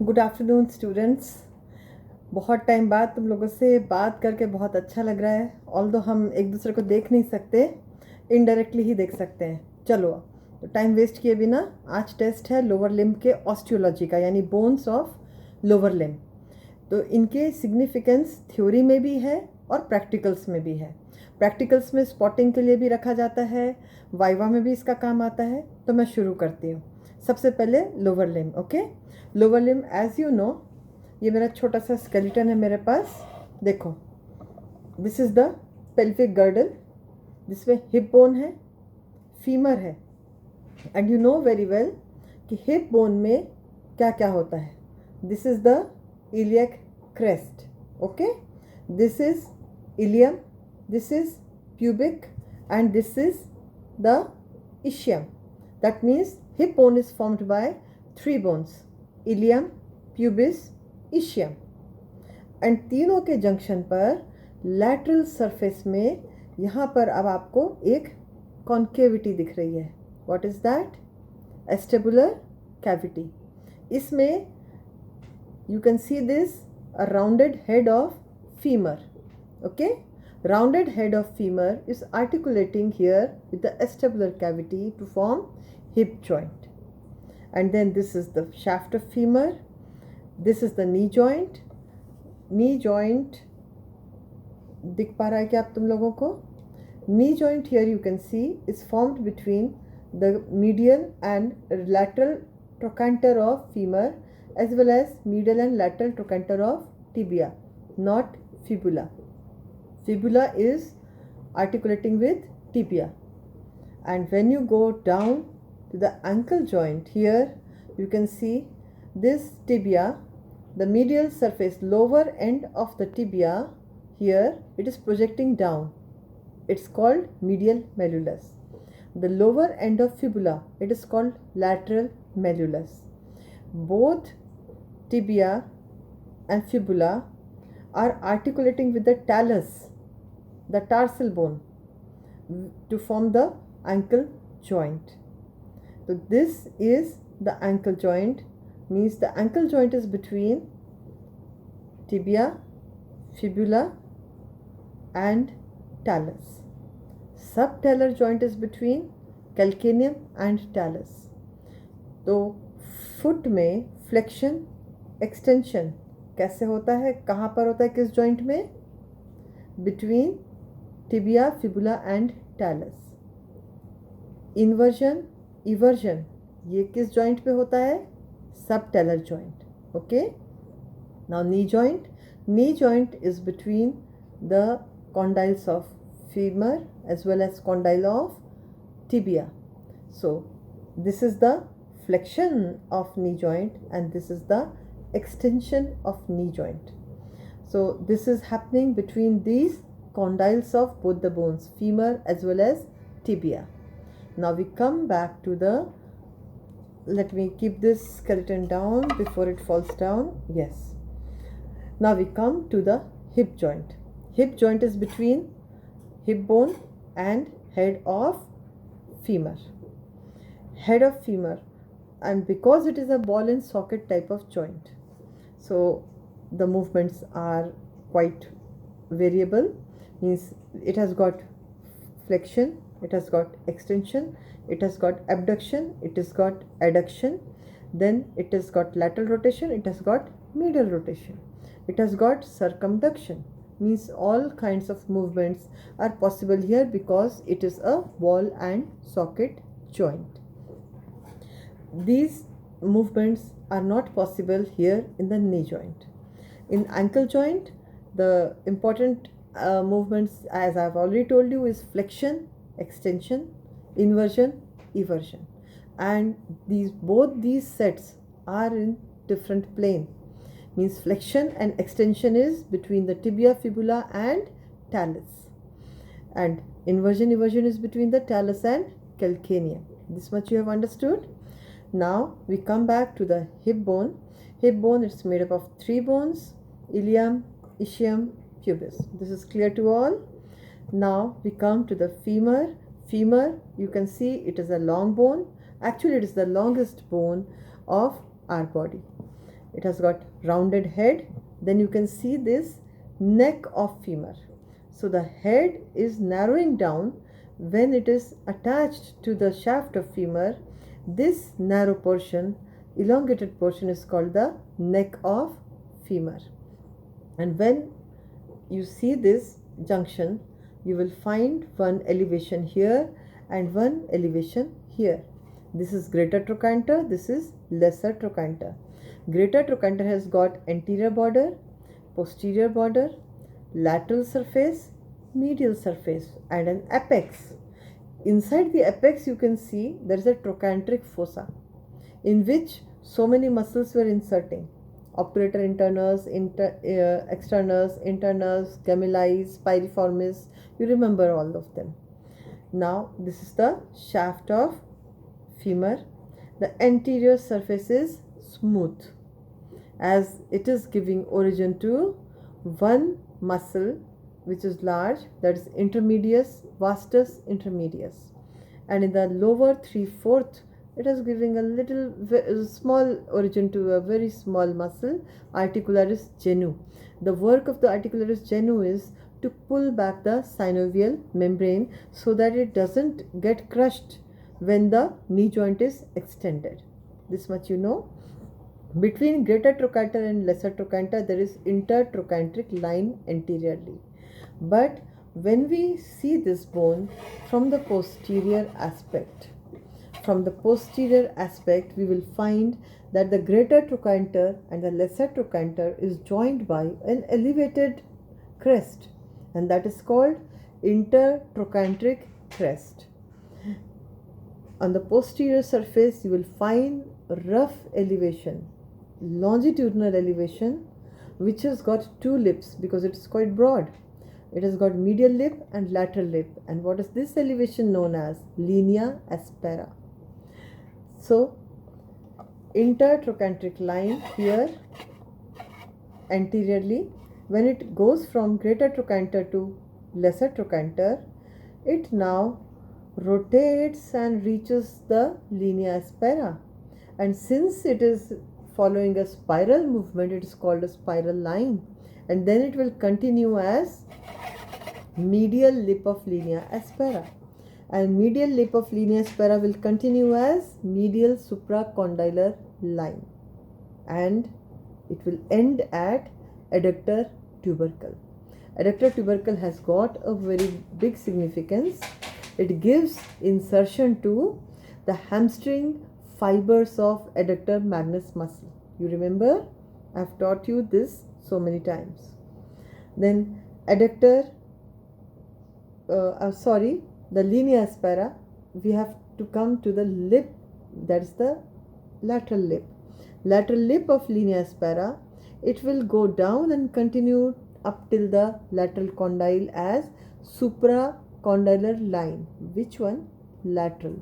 Good afternoon students. बहुत time बाद तुम लोगों से बात करके बहुत अच्छा लग रहा है। ऑल्दो हम एक दूसरे को देख नहीं सकते, इनडायरेक्टली ही देख सकते हैं। चलो, तो टाइम वेस्ट किए बिना आज टेस्ट है लोअर लिम्ब के ऑस्टियोलॉजी का, यानी बोन्स ऑफ लोअर लिम्ब। तो इनके सिग्निफिकेंस थ्योरी में भी है और प्रैक्टिकल्स में भी है। प्रैक्टिकल्स में स्पॉटिंग के लिए भी रखा जाता है, वाइवा में भी इसका काम आता है। तो मैं शुरू करती हूँ। सबसे पहले lower limb. Okay, lower limb as you know, ये मेरा छोटा सा स्केलेटन है मेरे पास। देखो, this is the pelvic girdle, जिसमें हिप बोन है, फीमर है। And you know very well कि हिप बोन में क्या क्या होता है। This is the iliac crest. Okay, this is ilium, this is pubic, and this is the ischium. That means hip bone is formed by 3 bones: ilium, pubis, ischium. And तीनों के junction पर lateral surface में यहाँ पर अब आपको एक concavity दिख रही है। What is that? Acetabular cavity. इसमें you can see this a rounded head of femur. Okay, rounded head of femur is articulating here with the acetabular cavity to form hip joint. And then this is the shaft of femur, this is the knee joint. Knee joint दिख पा रहा है क्या आप तुम लोगों को? Knee joint here you can see is formed between the medial and lateral trochanter of femur as well as medial and lateral trochanter of tibia, not fibula. Fibula is articulating with tibia. And when you go down to the ankle joint, here you can see this tibia, the medial surface, lower end of the tibia, here it is projecting down. It's called medial malleolus. The lower end of fibula, it is called lateral malleolus. Both tibia and fibula are articulating with the talus, the tarsal bone, to form the ankle joint. So this is the ankle joint, means the ankle joint is between tibia, fibula and talus. Subtalar joint is between calcaneum and talus. तो foot में flexion extension कैसे होता है, कहाँ पर होता है, किस जॉइंट में? Between tibia, fibula and talus. Inversion, eversion, ये किस जॉइंट पे होता है? Subtalar joint. Okay, now knee joint. Knee joint is between the condyles of femur as well as condyle of tibia. So this is the flexion of knee joint and this is the extension of knee joint. So this is happening between these condyles of both the bones, femur as well as tibia. Now we come back to the, let me keep this skeleton down before it falls down. Yes, now we come to the hip joint. Hip joint is between hip bone and head of femur. Head of femur, and because it is a ball and socket type of joint, so the movements are quite variable. Means it has got flexion, it has got extension, it has got abduction, it has got adduction, then it has got lateral rotation, it has got medial rotation, it has got circumduction. Means all kinds of movements are possible here because it is a ball and socket joint. These movements are not possible here in the knee joint. In ankle joint, the important movements, as I have already told you, is flexion, extension, inversion, eversion, and both these sets are in different plane. Means flexion and extension is between the tibia, fibula and talus, and inversion, eversion is between the talus and calcaneum. This much you have understood. Now we come back to the hip bone. Hip bone, it's made up of 3 bones: ilium, ischium, pubis. This is clear to all. Now we come to the femur. Femur, you can see it is a long bone. Actually, it is the longest bone of our body. It has got rounded head. Then you can see this neck of femur. So the head is narrowing down when it is attached to the shaft of femur. This narrow portion, elongated portion, is called the neck of femur. And when you see this junction, you will find one elevation here and one elevation here. This is greater trochanter, this is lesser trochanter. Greater trochanter has got anterior border, posterior border, lateral surface, medial surface, and an apex. Inside the apex you can see there is a trochanteric fossa in which so many muscles were inserting. Obturator internus, externus, internus, gemellus, piriformis, you remember all of them. Now this is the shaft of femur. The anterior surface is smooth as it is giving origin to one muscle which is large, that is intermedius, vastus intermedius, and in the lower 3/4 it is giving a little small origin to a very small muscle, articularis genu. The work of the articularis genu is to pull back the synovial membrane so that it doesn't get crushed when the knee joint is extended. This much you know. Between greater trochanter and lesser trochanter there is intertrochanteric line anteriorly. But when we see this bone from the posterior aspect, we will find that the greater trochanter and the lesser trochanter is joined by an elevated crest, and that is called intertrochanteric crest. On the posterior surface you will find rough elevation, longitudinal elevation, which has got two lips because it is quite broad. It has got medial lip and lateral lip. And what is this elevation known as? Linea aspera. So intertrochanteric line here anteriorly. When it goes from greater trochanter to lesser trochanter, it now rotates and reaches the linea aspera. And since it is following a spiral movement, it is called a spiral line. And then it will continue as medial lip of linea aspera. And medial lip of linea aspera will continue as medial supracondylar line. And it will end at adductor tubercle. Adductor tubercle has got a very big significance. It gives insertion to the hamstring fibers of adductor magnus muscle. You remember? I have taught you this so many times. Then adductor, the linea aspera, we have to come to the lip, that is the lateral lip. Lateral lip of linea aspera, it will go down and continue up till the lateral condyle as supracondylar line. Which one? Lateral,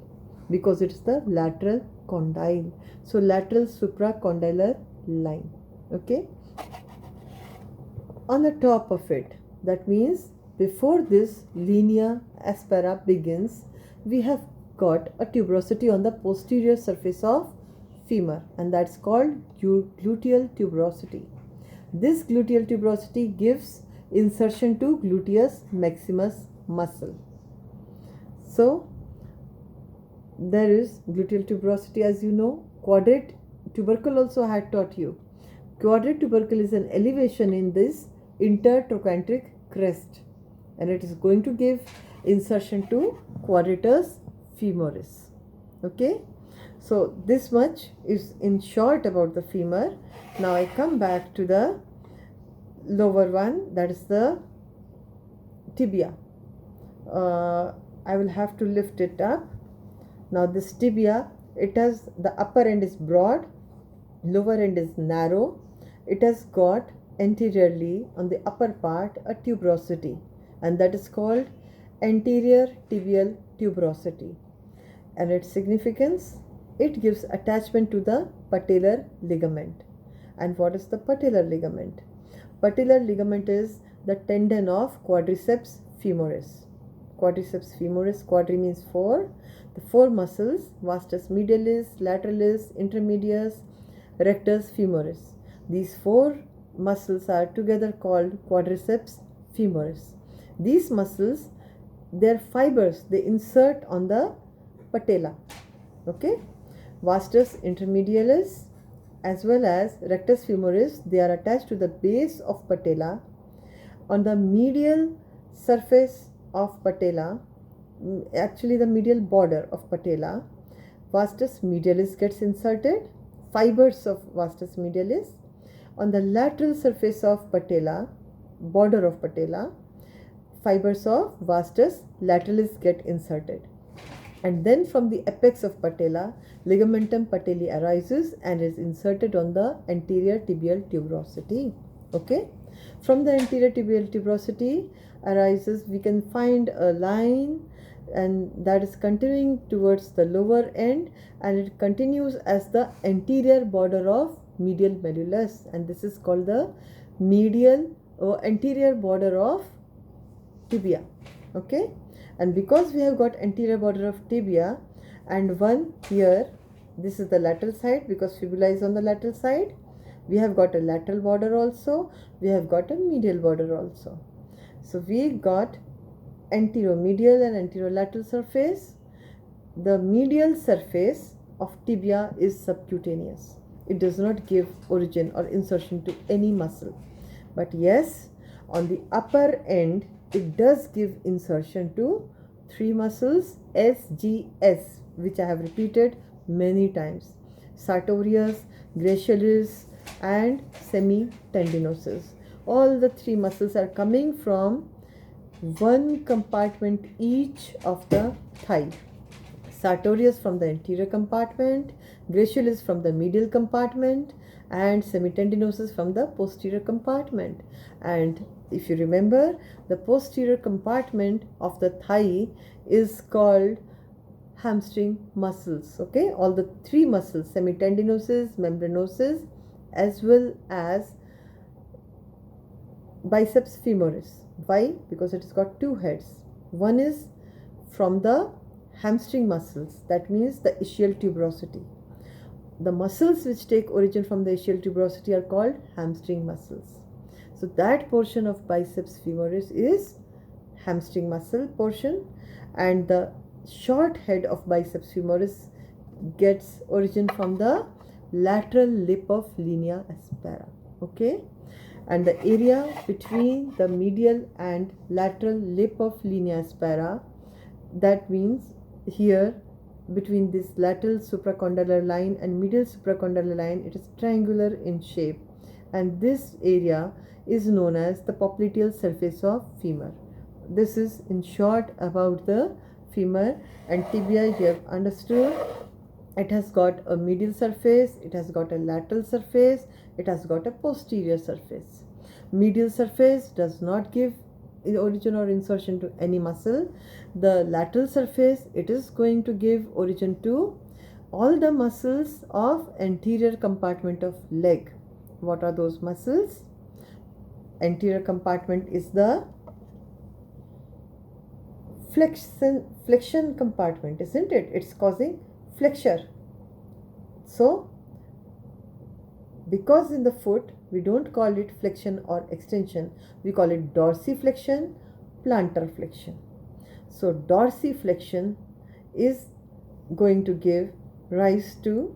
because it's the lateral condyle. So lateral supracondylar line. Okay. On the top of it, that means before this linea aspera begins, we have got a tuberosity on the posterior surface of femur, and that's called gluteal tuberosity. This gluteal tuberosity gives insertion to gluteus maximus muscle. So there is gluteal tuberosity, as you know. Quadrate tubercle also I had taught you. Quadrate tubercle is an elevation in this intertrochanteric crest, and it is going to give insertion to quadratus femoris. Okay, so this much is in short about the femur. Now I come back to the lower one, that is the tibia. I will have to lift it up. Now this tibia, it has, the upper end is broad, lower end is narrow. It has got anteriorly on the upper part a tuberosity, and that is called anterior tibial tuberosity. And its significance, it gives attachment to the patellar ligament. And what is the patellar ligament? Patellar ligament is the tendon of quadriceps femoris. Quadriceps femoris, quadri means four. The four muscles, vastus medialis, lateralis, intermedius, rectus femoris. These four muscles are together called quadriceps femoris. These muscles, their fibers, they insert on the patella. Okay, vastus intermedialis as well as rectus femoris, they are attached to the base of patella. On the medial surface of patella, actually the medial border of patella, vastus medialis gets inserted, fibers of vastus medialis. On the lateral surface of patella, border of patella, fibers of vastus lateralis get inserted. And then from the apex of patella, ligamentum patelli arises and is inserted on the anterior tibial tuberosity. Okay, from the anterior tibial tuberosity arises, we can find a line, and that is continuing towards the lower end, and it continues as the anterior border of medial malleolus, and this is called the medial or anterior border of tibia. Okay, and because we have got anterior border of tibia and one here, this is the lateral side because fibula is on the lateral side, we have got a lateral border also, we have got a medial border also. So we got anteromedial and anterolateral surface. The medial surface of tibia is subcutaneous. It does not give origin or insertion to any muscle. But yes, on the upper end, it does give insertion to three muscles SGS, which I have repeated many times: sartorius, gracilis, and semitendinosus. All the three muscles are coming from one compartment each of the thigh. Sartorius from the anterior compartment, gracilis from the medial compartment, and semitendinosus from the posterior compartment. And if you remember, the posterior compartment of the thigh is called hamstring muscles. Okay, all the three muscles, semitendinosus, membranosus, as well as biceps femoris. Why? Because it has got two heads. One is from the hamstring muscles, that means the ischial tuberosity. The muscles which take origin from the ischial tuberosity are called hamstring muscles. So that portion of biceps femoris is hamstring muscle portion, and the short head of biceps femoris gets origin from the lateral lip of linea aspera. Okay, and the area between the medial and lateral lip of linea aspera, that means here between this lateral supracondylar line and medial supracondylar line, it is triangular in shape, and this area is known as the popliteal surface of femur. This is in short about the femur. And tibia, you have understood, it has got a medial surface, it has got a lateral surface, it has got a posterior surface. Medial surface does not give origin or insertion to any muscle. The lateral surface, it is going to give origin to all the muscles of anterior compartment of leg. What are those muscles? Anterior compartment is the flexion compartment, isn't it? It's causing flexure. So because in the foot we don't call it flexion or extension, we call it dorsiflexion, plantar flexion. So dorsiflexion is going to give rise to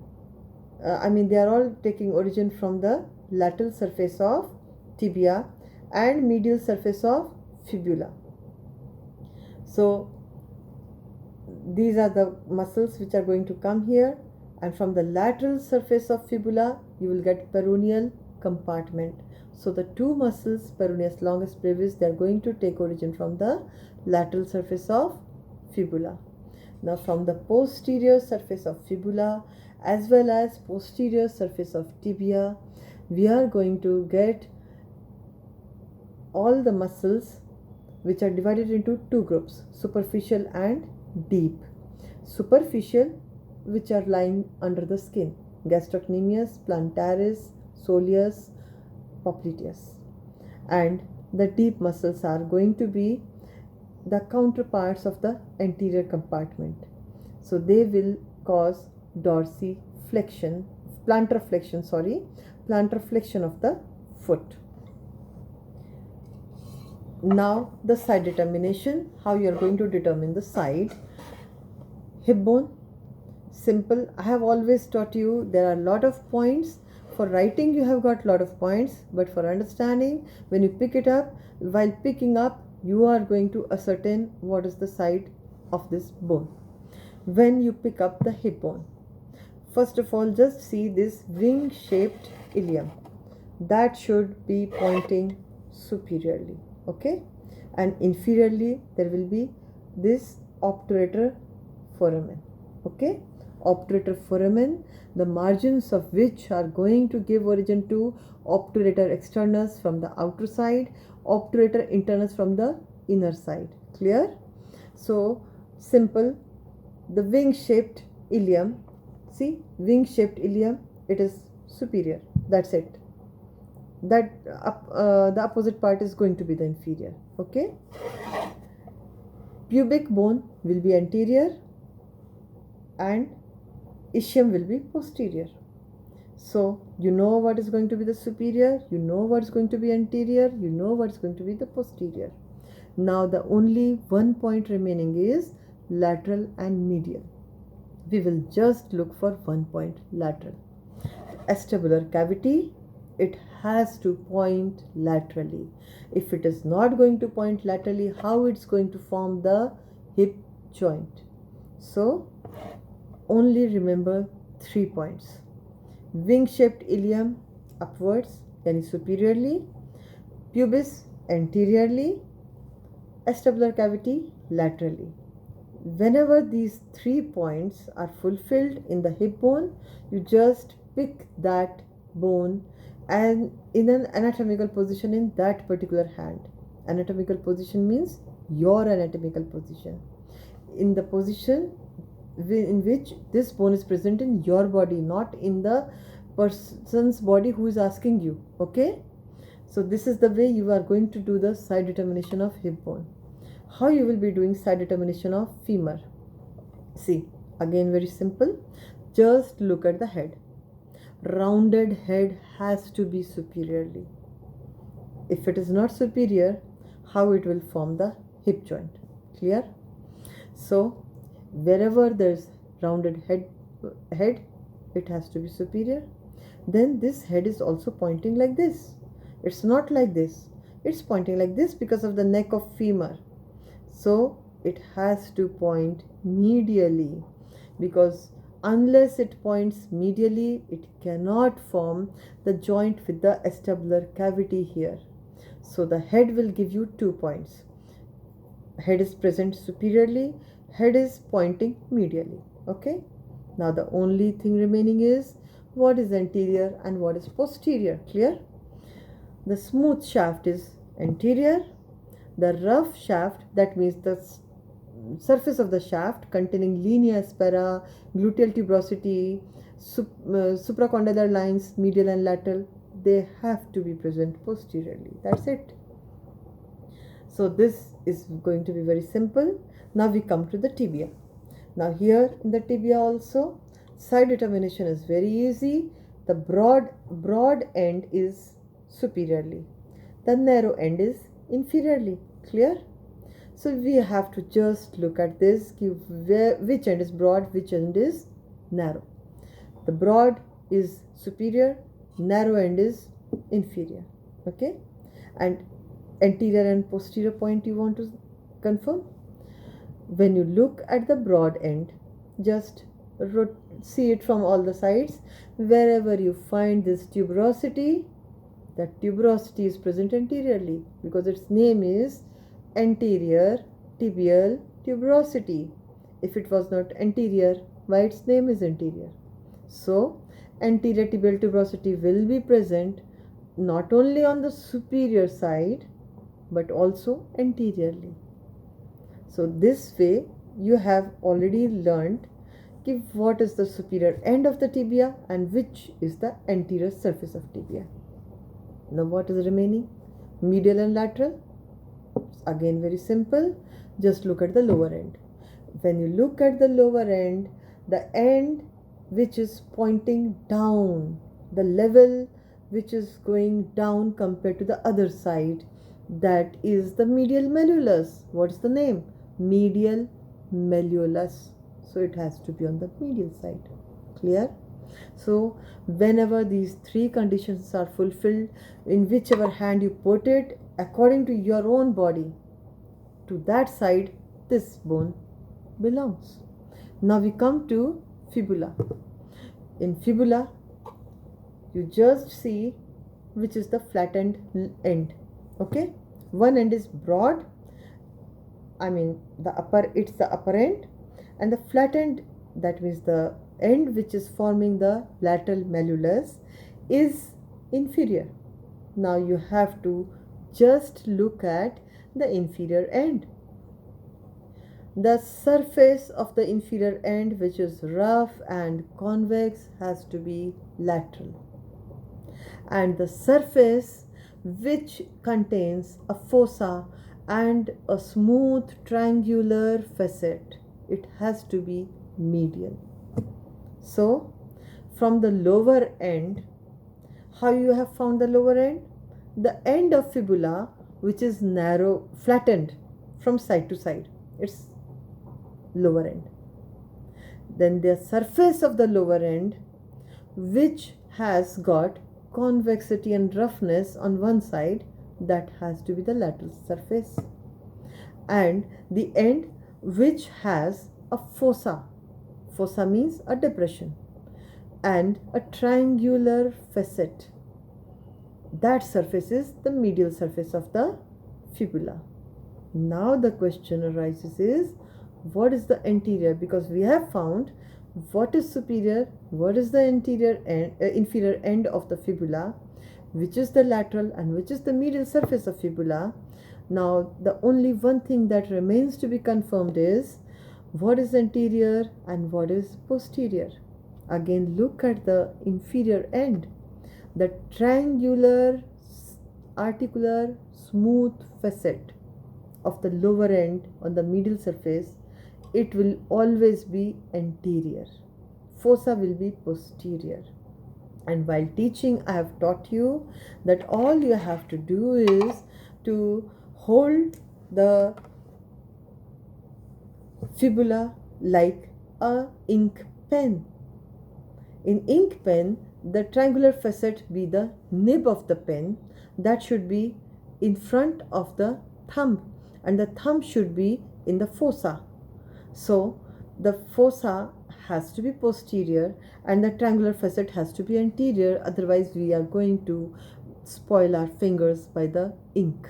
they are all taking origin from the lateral surface of tibia and medial surface of fibula. So these are the muscles which are going to come here, and from the lateral surface of fibula you will get peroneal compartment. So the two muscles, peroneus longus brevis, they are going to take origin from the lateral surface of fibula. Now from the posterior surface of fibula as well as posterior surface of tibia, we are going to get all the muscles which are divided into two groups, superficial and deep. Superficial, which are lying under the skin, gastrocnemius, plantaris, soleus, popliteus. And the deep muscles are going to be the counterparts of the anterior compartment. So they will cause dorsiflexion, plantar plantar flexion of the foot. Now the side determination, how you are going to determine the side. Hip bone, simple. I have always taught you there are a lot of points. For writing you have got a lot of points, but for understanding, when you pick it up, while picking up you are going to ascertain what is the side of this bone. When you pick up the hip bone, first of all just see this wing shaped ilium, that should be pointing superiorly, okay, and inferiorly there will be this obturator foramen, okay. Obturator foramen, the margins of which are going to give origin to obturator externus from the outer side, obturator internus from the inner side. Clear? So simple, the wing shaped ilium, see, wing shaped ilium, it is superior, that's it. That the opposite part is going to be the inferior, okay. Pubic bone will be anterior and ischium will be posterior. So you know what is going to be the superior, you know what is going to be anterior, you know what is going to be the posterior. Now the only one point remaining is lateral and medial. We will just look for one point, lateral. Acetabular cavity, it has to point laterally. If it is not going to point laterally, how it's going to form the hip joint? So only remember 3 points. Wing shaped ilium upwards, yani superiorly, pubis anteriorly, acetabular cavity laterally. Whenever these 3 points are fulfilled in the hip bone, you just pick that bone and in an anatomical position in that particular hand. Anatomical position means your anatomical position, in the position in which this bone is present in your body, not in the person's body who is asking you, okay. So this is the way you are going to do the side determination of hip bone. How you will be doing side determination of femur? See, again very simple, just look at the head. Rounded head has to be superiorly. If it is not superior, how it will form the hip joint? Clear? So wherever there is rounded head, it has to be superior. Then this head is also pointing like this. It's not like this. It's pointing like this because of the neck of femur. So it has to point medially, because unless it points medially, it cannot form the joint with the acetabular cavity here. So the head will give you 2 points. Head is present superiorly, head is pointing medially, okay. Now the only thing remaining is what is anterior and what is posterior. Clear? The smooth shaft is anterior, the rough shaft, that means the surface of the shaft containing linea aspera, gluteal tuberosity, supracondylar lines, medial and lateral, they have to be present posteriorly. That's it. So this is going to be very simple. Now we come to the tibia. Now here in the tibia also, side determination is very easy. The broad end is superiorly, the narrow end is inferiorly. Clear? So we have to just look at this, which end is broad, which end is narrow. The broad is superior, narrow end is inferior, okay. And anterior and posterior point you want to confirm. When you look at the broad end, just see it from all the sides. Wherever you find this tuberosity, that tuberosity is present anteriorly, because its name is anterior tibial tuberosity. If it was not anterior, why its name is anterior? So anterior tibial tuberosity will be present not only on the superior side but also anteriorly. So this way you have already learned what is the superior end of the tibia and which is the anterior surface of tibia. Now what is remaining? Medial and lateral. Again very simple. Just look at the lower end. When you look at the lower end, the end which is pointing down, the level which is going down compared to the other side. That is the medial malleolus. What's the name? Medial malleolus. So it has to be on the medial side. Clear? So whenever these three conditions are fulfilled, in whichever hand you put it, according to your own body, to that side this bone belongs. Now we come to fibula. In fibula, you just see which is the flattened end. Okay, one end is broad, I mean it's the upper end, and the flattened, that means the end which is forming the lateral malleolus, is inferior. Now you have to just look at the inferior end. The surface of the inferior end, which is rough and convex, has to be lateral, and the surface which contains a fossa and a smooth triangular facet, it has to be medial. So from the lower end, how you have found the lower end? The end of fibula, which is narrow, flattened from side to side, it's lower end. Then the surface of the lower end, which has got convexity and roughness on one side, that has to be the lateral surface. And the end which has a fossa, fossa means a depression, and a triangular facet, that surface is the medial surface of the fibula. Now the question arises is, what is the anterior? Because we have found what is superior, what is the inferior end of the fibula, which is the lateral and which is the medial surface of fibula. Now the only one thing that remains to be confirmed is what is anterior and what is posterior. Again, look at the inferior end. The triangular articular smooth facet of the lower end on the medial surface, it will always be anterior. Fossa will be posterior. And while teaching, I have taught you that all you have to do is to hold the fibula like a ink pen. In ink pen, the triangular facet be the nib of the pen, that should be in front of the thumb, and the thumb should be in the fossa. So the fossa has to be posterior and the triangular facet has to be anterior, otherwise we are going to spoil our fingers by the ink.